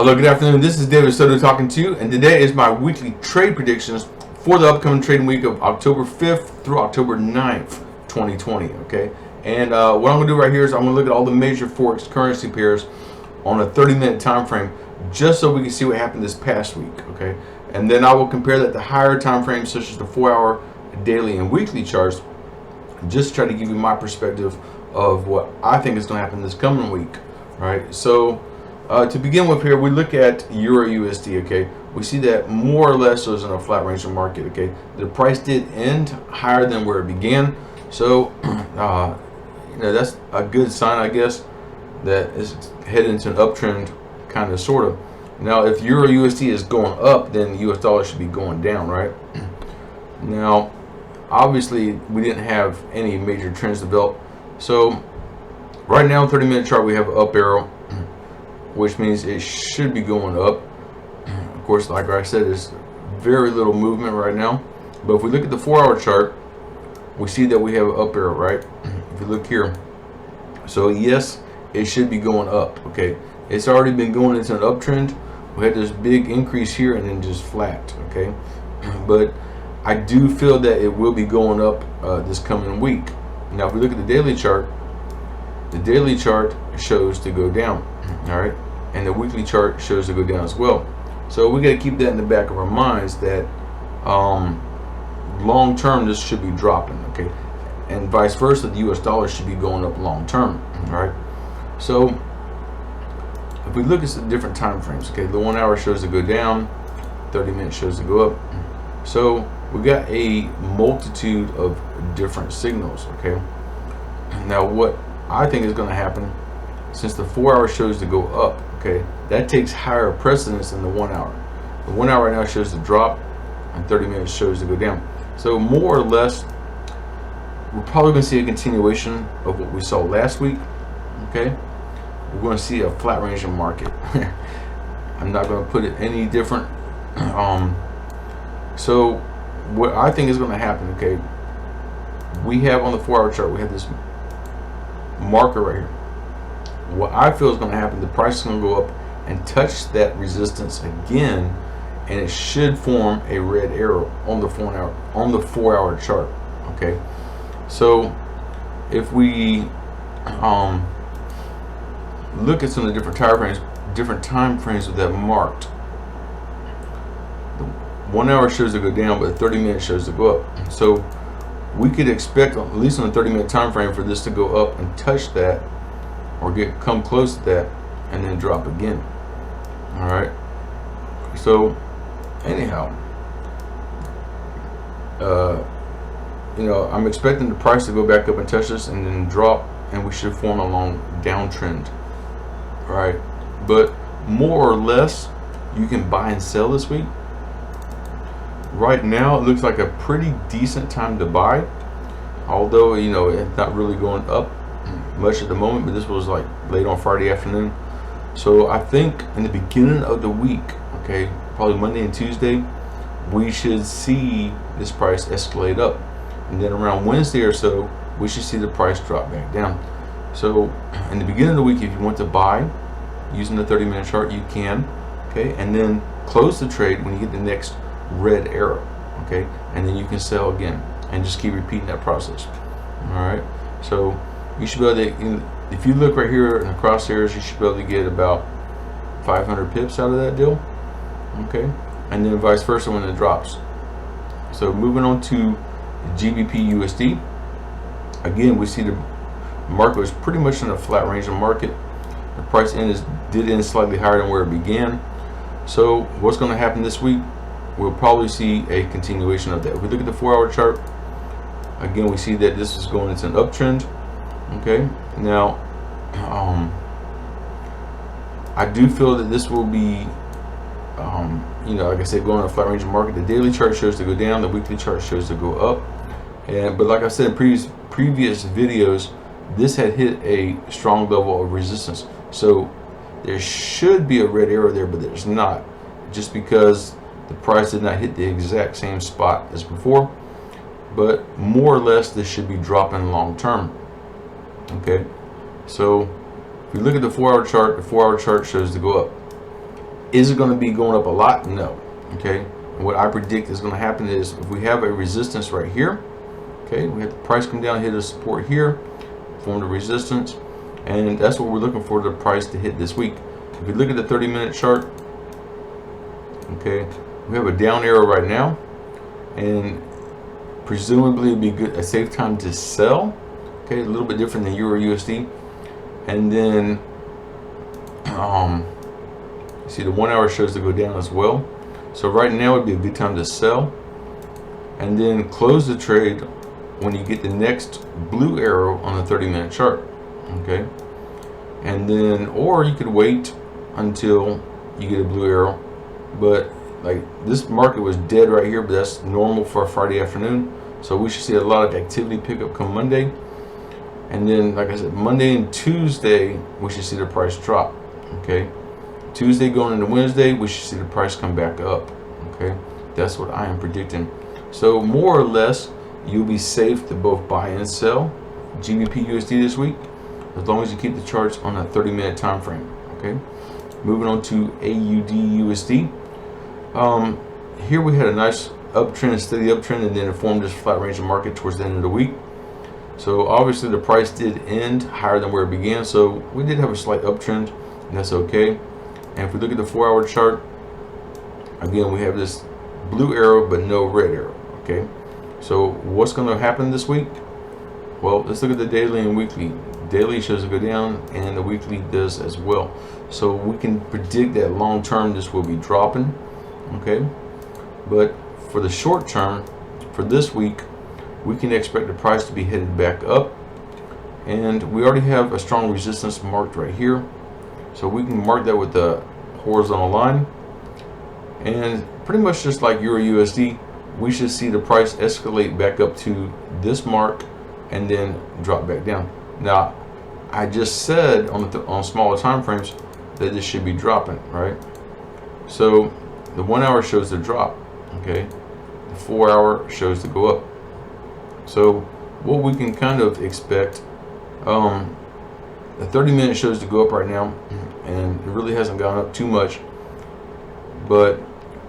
Hello, good afternoon. This is David Soto talking to you, and today is my weekly trade predictions for the upcoming trading week of October 5th through October 9th, 2020. Okay, and what I'm going to do right here is I'm going to look at all the major forex currency pairs on a 30-minute time frame, just so we can see what happened this past week. Okay, and then I will compare that to higher time frames such as the 4-hour, daily, and weekly charts, just to try to give you my perspective of what I think is going to happen this coming week. Right, so. To begin with here, we look at EURUSD, okay? We see that more or less was in a flat range of market, okay? The price did end higher than where it began. So, that's a good sign, I guess, that it's heading into an uptrend, kind of, sort of. Now, if EURUSD is going up, then US dollar should be going down, right? Now, obviously, we didn't have any major trends develop. So, right now, 30-minute chart, we have an up arrow, which means it should be going up. Of course, like I said, there's very little movement right now. But if we look at the 4-hour chart, we see that we have an up arrow, right? If you look here, so yes, it should be going up. Okay, it's already been going into an uptrend. We had this big increase here and then just flat. Okay, but I do feel that it will be going up this coming week. Now, if we look at the daily chart, the daily chart shows to go down. All right, and the weekly chart shows to go down as well. So we got to keep that in the back of our minds that long term this should be dropping, okay, and vice versa, the US dollar should be going up long term. All right, so if we look at the different time frames, okay, the 1 hour shows to go down, 30 minutes shows to go up. So we got a multitude of different signals. Okay, now what I think is going to happen, since the 4-hour shows to go up, okay, that takes higher precedence than the 1 hour. The 1 hour right now shows to drop, and 30 minutes shows to go down. So more or less, we're probably going to see a continuation of what we saw last week. Okay, we're going to see a flat range of market. I'm not going to put it any different. So what I think is going to happen, okay, we have on the 4-hour chart, we have this marker right here. What I feel is going to happen, the price is going to go up and touch that resistance again, and it should form a red arrow on the 4-hour chart. Okay, so if we look at some of the different time frames with that marked, the 1 hour shows to go down, but the 30 minute shows to go up. So we could expect, at least on the 30-minute time frame, for this to go up and touch that, or come close to that, and then drop again. All right, so anyhow, I'm expecting the price to go back up and touch this and then drop, and we should form a long downtrend. All right, but more or less you can buy and sell this week. Right now it looks like a pretty decent time to buy, although it's not really going up much at the moment, but this was like late on Friday afternoon. So I think in the beginning of the week, okay, probably Monday and Tuesday, we should see this price escalate up, and then around Wednesday or so we should see the price drop back down. So in the beginning of the week, if you want to buy using the 30-minute chart, you can, okay, and then close the trade when you get the next red arrow, okay, and then you can sell again, and just keep repeating that process. All right, so you should be able to, if you look right here in the crosshairs, you should be able to get about 500 pips out of that deal. Okay, and then vice versa when it drops. So moving on to GBP USD, again we see the market was pretty much in a flat range of market. The price did end slightly higher than where it began. So what's going to happen this week? We'll probably see a continuation of that. If we look at the 4-hour chart, again we see that this is going into an uptrend. Okay, now I do feel that this will be like I said, going on a flat range of market. The daily chart shows to go down, the weekly chart shows to go up, but like I said in previous videos, this had hit a strong level of resistance. So there should be a red arrow there, but there's not, just because the price did not hit the exact same spot as before. But more or less this should be dropping long term. Okay, so if we look at the 4-hour chart, the 4-hour chart shows to go up. Is it going to be going up a lot? No. Okay. And what I predict is going to happen is if we have a resistance right here, okay, we have the price come down, hit a support here, form the resistance, and that's what we're looking for the price to hit this week. If you look at the 30-minute chart, okay, we have a down arrow right now, and presumably it'd be good, a safe time to sell. Okay, a little bit different than EURUSD. And then see the 1 hour shows to go down as well. So right now would be a good time to sell, and then close the trade when you get the next blue arrow on the 30-minute chart. Okay, and then, or you could wait until you get a blue arrow, but like this market was dead right here, but that's normal for a Friday afternoon. So we should see a lot of activity pick up come Monday, and then like I said, Monday and Tuesday we should see the price drop. Okay, Tuesday going into Wednesday we should see the price come back up. Okay, that's what I am predicting. So more or less you'll be safe to both buy and sell GBP USD this week, as long as you keep the charts on a 30-minute time frame. Okay, moving on to AUDUSD. Here we had a nice uptrend, a steady uptrend, and then it formed this flat range of market towards the end of the week. So obviously the price did end higher than where it began, so we did have a slight uptrend, and that's okay. And if we look at the 4 hour chart, again we have this blue arrow but no red arrow. Okay, so what's going to happen this week? Well, let's look at the daily and weekly. Daily shows it go down, and the weekly does as well. So we can predict that long term this will be dropping. Okay, but for the short term, for this week, we can expect the price to be headed back up, and we already have a strong resistance marked right here, so we can mark that with the horizontal line, and pretty much just like EURUSD, we should see the price escalate back up to this mark and then drop back down. Now I just said on smaller time frames that this should be dropping, right? So the 1 hour shows the drop. Okay, the 4 hour shows to go up. So what we can kind of expect, the 30-minute shows to go up right now, and it really hasn't gone up too much, but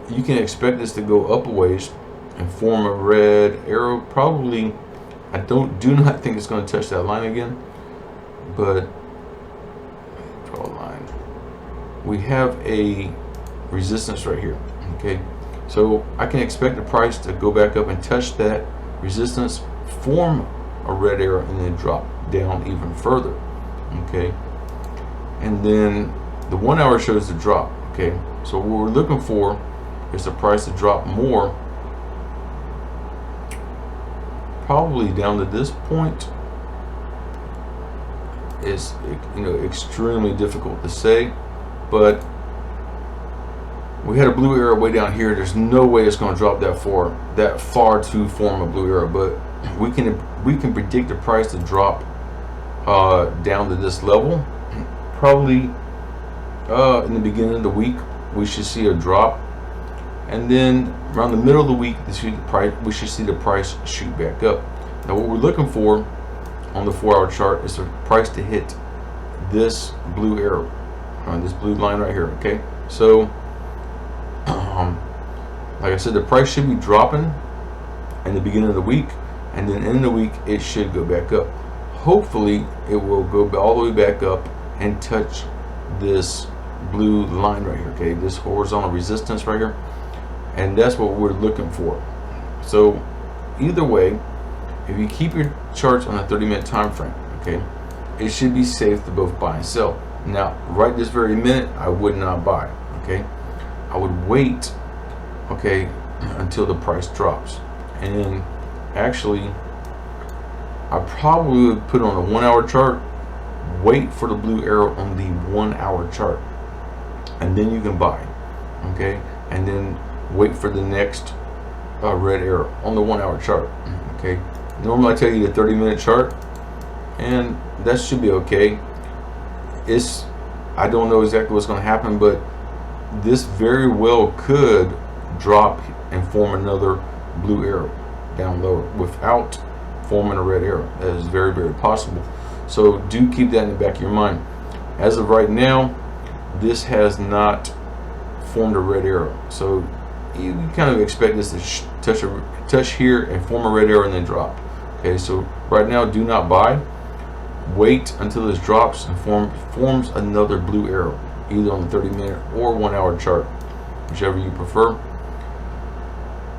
you can expect this to go up a ways and form a red arrow. Probably, I do not think it's going to touch that line again, but draw a line. We have a resistance right here. Okay, so I can expect the price to go back up and touch that resistance, form a red arrow, and then drop down even further. Okay, and then the 1 hour shows the drop. Okay, so what we're looking for is the price to drop more, probably down to this point. It's, you know, extremely difficult to say, but we had a blue arrow way down here. There's no way it's going to drop that far to form a blue arrow, but we can predict the price to drop down to this level. Probably in the beginning of the week we should see a drop, and then around the middle of the week we should see the price shoot back up. Now what we're looking for on the 4 hour chart is the price to hit this blue arrow on this blue line right here. Okay, so like I said, the price should be dropping in the beginning of the week, and then in the week it should go back up. Hopefully it will go all the way back up and touch this blue line right here. Okay, this horizontal resistance right here, and that's what we're looking for. So either way, if you keep your charts on a 30-minute time frame, okay, it should be safe to both buy and sell. Now right this very minute I would not buy. Okay, I would wait, okay, until the price drops. And actually I probably would put on a 1 hour chart, wait for the blue arrow on the 1 hour chart, and then you can buy. Okay, and then wait for the next red arrow on the 1 hour chart. Okay, normally I tell you the 30-minute chart, and that should be okay. I don't know exactly what's going to happen, but this very well could drop and form another blue arrow down lower without forming a red arrow. That is very, very possible. So do keep that in the back of your mind. As of right now, this has not formed a red arrow. So you kind of expect this to touch here and form a red arrow and then drop. Okay, so right now do not buy. Wait until this drops and forms another blue arrow, either on the 30-minute or 1 hour chart, whichever you prefer.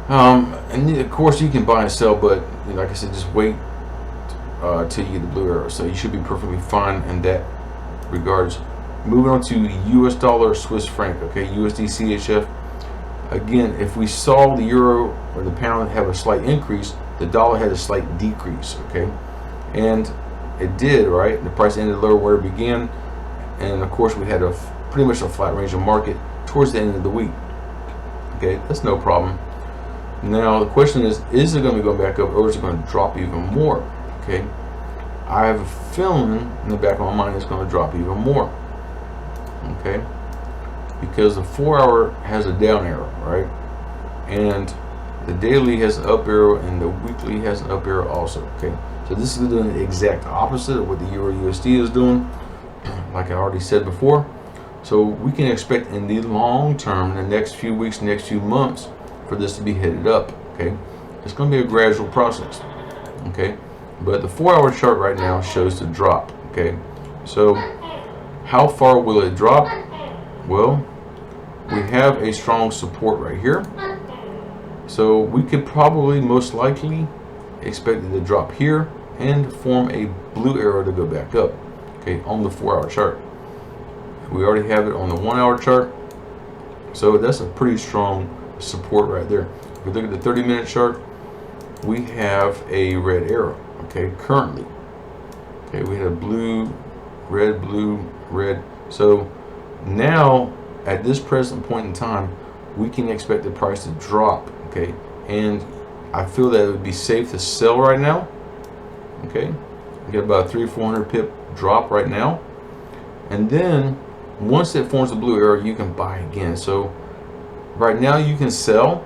And of course you can buy and sell, but like I said, just wait till you get the blue arrow. So you should be perfectly fine in that regards. Moving on to US dollar, Swiss franc. Okay, USDCHF. Again, if we saw the euro or the pound have a slight increase, the dollar had a slight decrease. Okay, and it did, right? The price ended lower where it began, and of course we had pretty much a flat range of market towards the end of the week. Okay, that's no problem. Now the question is it going to go back up, or is it going to drop even more? Okay, I have a feeling in the back of my mind it's going to drop even more. Okay, because the 4 hour has a down arrow, right? And the daily has an up arrow, and the weekly has an up arrow also. Okay, so this is doing the exact opposite of what the EURUSD is doing, like I already said before. So we can expect in the long term, in the next few weeks, next few months, for this to be headed up. Okay, it's going to be a gradual process. Okay, but the 4 hour chart right now shows the drop. Okay, so how far will it drop? Well, we have a strong support right here, so we could probably most likely expect it to drop here and form a blue arrow to go back up. Okay, on the 4 hour chart. We already have it on the 1 hour chart, so that's a pretty strong support right there. If we look at the 30-minute chart, we have a red arrow. Okay, currently. Okay, we had a blue, red. So now at this present point in time, we can expect the price to drop. Okay, and I feel that it would be safe to sell right now. Okay, we get about a 300 or 400 pip drop right now, and then once it forms a blue arrow, you can buy again. So right now you can sell,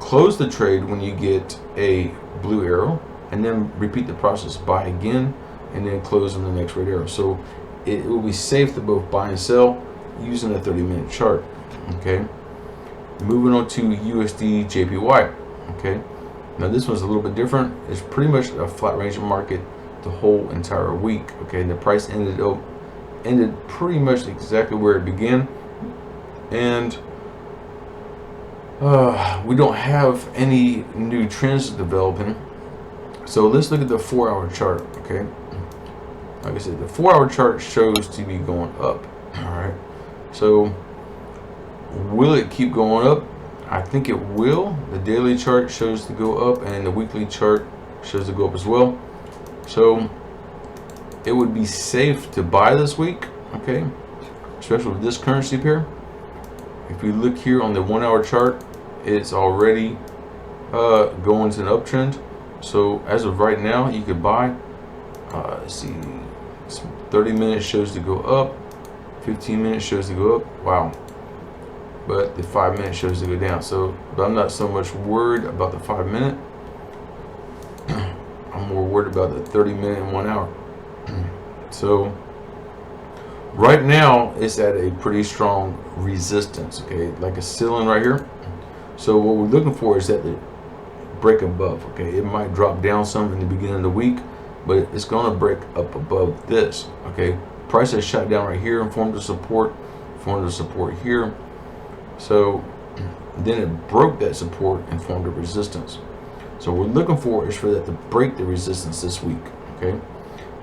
close the trade when you get a blue arrow, and then repeat the process, buy again, and then close on the next red arrow. So it will be safe to both buy and sell using a 30-minute chart. Okay, moving on to USD Jpy. Okay, now this one's a little bit different. It's pretty much a flat range of market the whole entire week. Okay, and the price ended pretty much exactly where it began, and we don't have any new trends developing. So let's look at the 4 hour chart. Okay, like I said, the 4 hour chart shows to be going up. All right, so will it keep going up? I think it will. The daily chart shows to go up, and the weekly chart shows to go up as well. So it would be safe to buy this week. Okay, especially with this currency pair. If you look here on the 1 hour chart, it's already going to an uptrend. So as of right now, you could buy. Let's see, 30 minutes shows to go up, 15 minutes shows to go up. Wow. But the 5 minute shows to go down. So, but I'm not so much worried about the 5 minute. I'm more worried about the 30 minute and 1 hour. So right now it's at a pretty strong resistance. Okay, like a ceiling right here. So what we're looking for is that the break above. Okay, it might drop down some in the beginning of the week, but it's going to break up above this. Okay, price has shot down right here and formed a support here. So then it broke that support and formed a resistance. So what we're looking for is for that to break the resistance this week. Okay,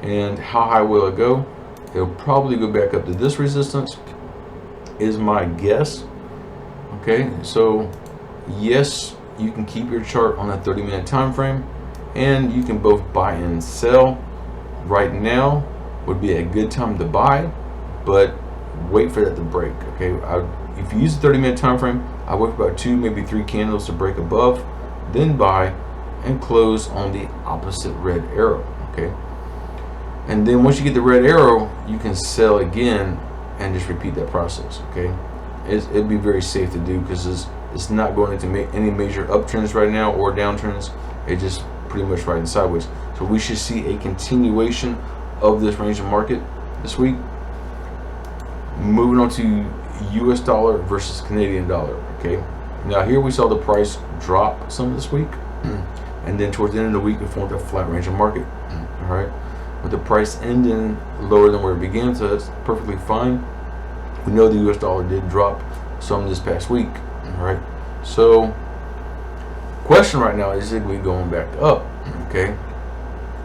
and how high will it go? It'll probably go back up to this resistance, is my guess. Okay, so yes, you can keep your chart on a 30-minute time frame, and you can both buy and sell. Right now would be a good time to buy, but wait for that to break. Okay, if you use a 30-minute time frame, I wait for about 2, maybe 3 candles to break above, then buy and close on the opposite red arrow. Okay, and then once you get the red arrow, you can sell again and just repeat that process. Okay, it'd be very safe to do because it's not going into any major uptrends right now or downtrends. It's just pretty much riding sideways. So we should see a continuation of this range of market this week. Moving on to US dollar versus Canadian dollar. Okay, now here we saw the price drop some this week, and then towards the end of the week it formed a flat range of market. All right, with the price ending lower than where it began, so that's perfectly fine. We know the US dollar did drop some this past week. All right, so question right now is it going to be going back up? Okay,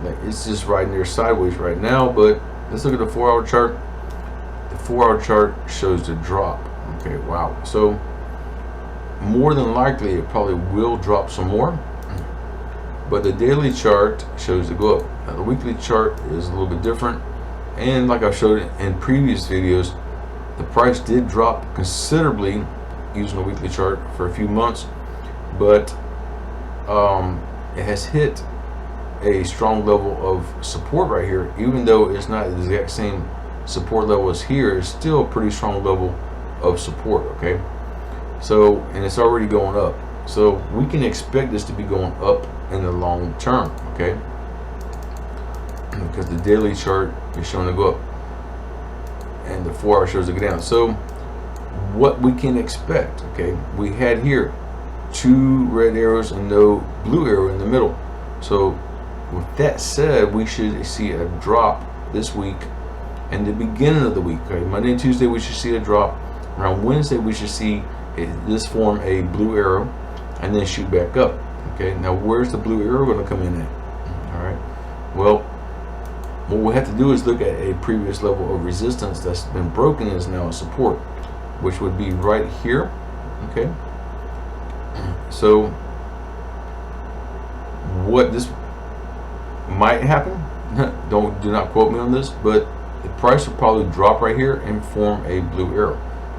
like it's just right near sideways right now, but let's look at the 4-hour chart. The 4-hour chart shows the drop. Okay, wow. So more than likely it probably will drop some more, but the daily chart shows the go up. Now the weekly chart is a little bit different, and like I showed in previous videos, the price did drop considerably using the weekly chart for a few months, but it has hit a strong level of support right here. Even though it's not the exact same support level as here, it's still a pretty strong level of support. Okay, so, and it's already going up, so we can expect this to be going up in the long term. Okay, because the daily chart is showing to go up and the 4-hour shows to go down. So what we can expect, okay, we had here 2 red arrows and no blue arrow in the middle. So with that said, we should see a drop this week and the beginning of the week. Okay, Monday and Tuesday we should see a drop. Around Wednesday we should see this form a blue arrow and then shoot back up. Okay, now where's the blue arrow going to come in at? All right, well, what we have to do is look at a previous level of resistance that's been broken and is now a support, which would be right here. Okay, so what this might happen, do not quote me on this, but the price will probably drop right here and form a blue arrow.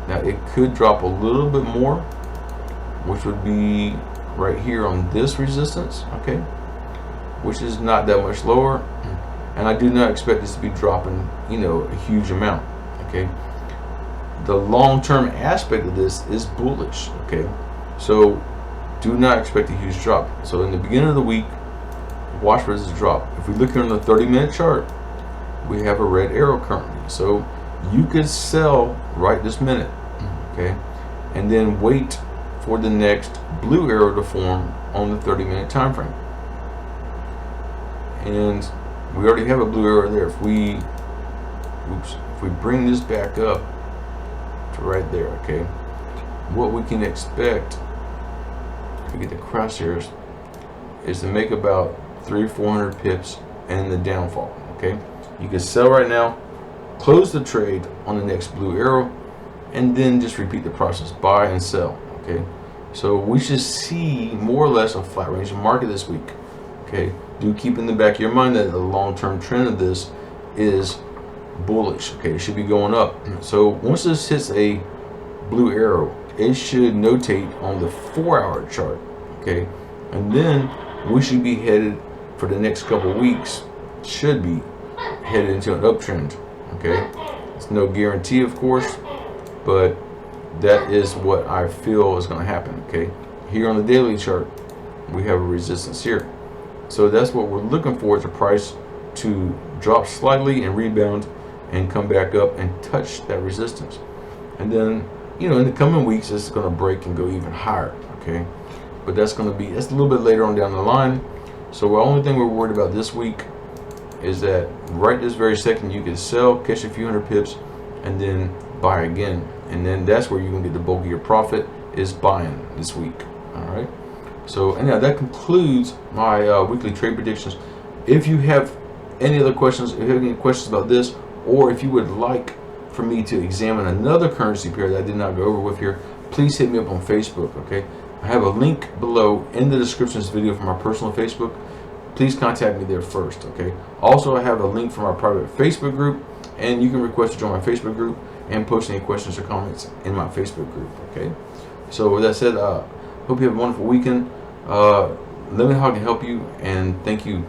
Now it could drop a little bit more, which would be right here on this resistance. Okay, which is not that much lower, and I do not expect this to be dropping, you know, a huge amount. Okay, the long-term aspect of this is bullish. Okay, so do not expect a huge drop. So in the beginning of the week, watch for this drop. If we look here on the 30-minute chart, we have a red arrow currently, so you could sell right this minute. Okay, and then wait for the next blue arrow to form on the 30-minute time frame. And we already have a blue arrow there. If we bring this back up to right there, okay, what we can expect if we get the crosshairs is to make about 300 or 400 pips and the downfall. Okay, you can sell right now, close the trade on the next blue arrow, and then just repeat the process, buy and sell. Okay, so we should see more or less a flat range of market this week. Okay, do keep in the back of your mind that the long-term trend of this is bullish. Okay, it should be going up. So once this hits a blue arrow, it should notate on the 4-hour chart. Okay, and then we should be headed for the next couple weeks, should be headed into an uptrend. Okay, it's no guarantee, of course, but that is what I feel is going to happen. Okay, here on the daily chart we have a resistance here, so that's what we're looking for, is the price to drop slightly and rebound and come back up and touch that resistance, and then, you know, in the coming weeks it's going to break and go even higher. Okay, but that's a little bit later on down the line. So the only thing we're worried about this week is that right this very second you can sell, catch a few hundred pips, and then buy again, and then that's where you're gonna get the bulk of your profit, is buying this week. All right, so anyhow, that concludes my weekly trade predictions. If you have any other questions, if you have any questions about this, or if you would like for me to examine another currency pair that I did not go over with here, please hit me up on Facebook. Okay, I have a link below in the description of this video for my personal Facebook. Please contact me there first. Okay, also I have a link for my private Facebook group, and you can request to join my Facebook group and post any questions or comments in my Facebook group. Okay, so with that said, hope you have a wonderful weekend. Let me know how I can help you, and thank you